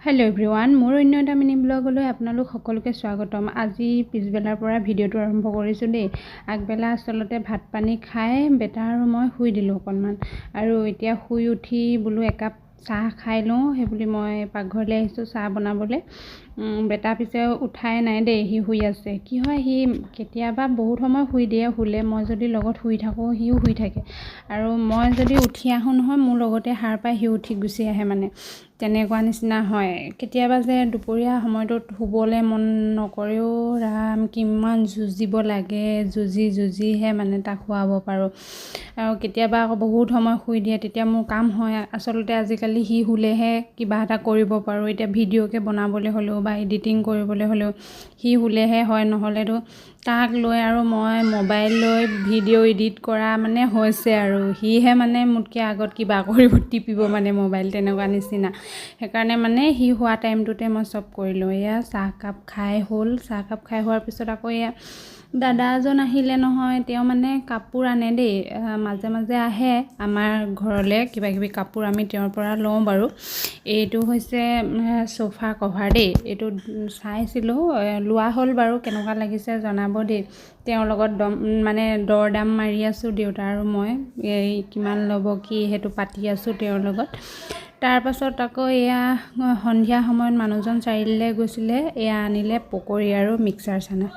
Hello' everyone, মোৰ অন্য এটা মিনি ব্লগলৈ আপোনালোক সকলোকে স্বাগতম। আজি পিছবেলাৰ পৰা ভিডিঅ'টো আৰম্ভ কৰিছোঁ দেই। আগবেলা আচলতে ভাত পানী খাই বেটা আৰু মই শুই দিলোঁ অকণমান, আৰু এতিয়া শুই উঠি বোলো একাপ চাহ খাই লওঁ, সেইবুলি মই পাকঘৰলৈ আহিছোঁ চাহ বনাবলৈ। বেটা পিছে উঠাই নাই দেই, সি শুই আছে। কি হয়, সি কেতিয়াবা বহুত সময় শুই দিয়ে। শুলে মই যদি লগত শুই থাকোঁ সিও শুই থাকে, আৰু মই যদি উঠি আহোঁ নহয়, মোৰ লগতে সাৰ পাই সি উঠি গুচি আহে, মানে তেনেকুৱা নিচিনা হয়। কেতিয়াবা যে দুপৰীয়া সময়টোত শুবলৈ মন নকৰেও, ৰাম কিমান যুঁজিব লাগে, যুঁজিহে মানে তাক শুৱাব পাৰোঁ। আৰু কেতিয়াবা আকৌ বহুত সময় শুই দিয়ে, তেতিয়া মোৰ কাম হয়। আচলতে আজিকালি সি শুলেহে কিবা এটা কৰিব পাৰোঁ। এতিয়া ভিডিঅ'কে বনাবলৈ হ'লেও বা এডিটিং কৰিবলৈ হ'লেও সি শুলেহে হয়, নহ'লেতো তাক লৈ আৰু মই মোবাইল লৈ ভিডিঅ' এডিট কৰা মানে হৈছে, আৰু সিহে মানে মোতকৈ আগত কিবা কৰিব টিপিব মানে মোবাইল, তেনেকুৱা নিচিনা। সেইকাৰণে মানে সি শুৱা টাইমটোতে মই চব কৰিলোঁ। এয়া চাহকাপ খাই হ'ল। চাহকাপ খাই হোৱাৰ পিছত আকৌ এয়া দাদা এজন আহিলে নহয়, তেওঁ মানে কাপোৰ আনে দেই, মাজে মাজে আহে আমাৰ ঘৰলৈ, কিবাকিবি কাপোৰ আমি তেওঁৰ পৰা লওঁ বাৰু। এইটো হৈছে চোফা কভাৰ দেই, এইটো চাইছিলোঁ, লোৱা হ'ল বাৰু, কেনেকুৱা লাগিছে জনাব দেই। তেওঁৰ লগত মানে দৰ দাম মাৰি আছোঁ, দেউতা আৰু মই, এই কিমান ল'ব কি সেইটো পাতি আছোঁ তেওঁৰ লগত। তাৰপাছত আকৌ এয়া সন্ধিয়া সময়ত মানুহজন চাৰিআলিলৈ গৈছিলে, এয়া আনিলে পকৰী আৰু মিক্সাৰ চানা।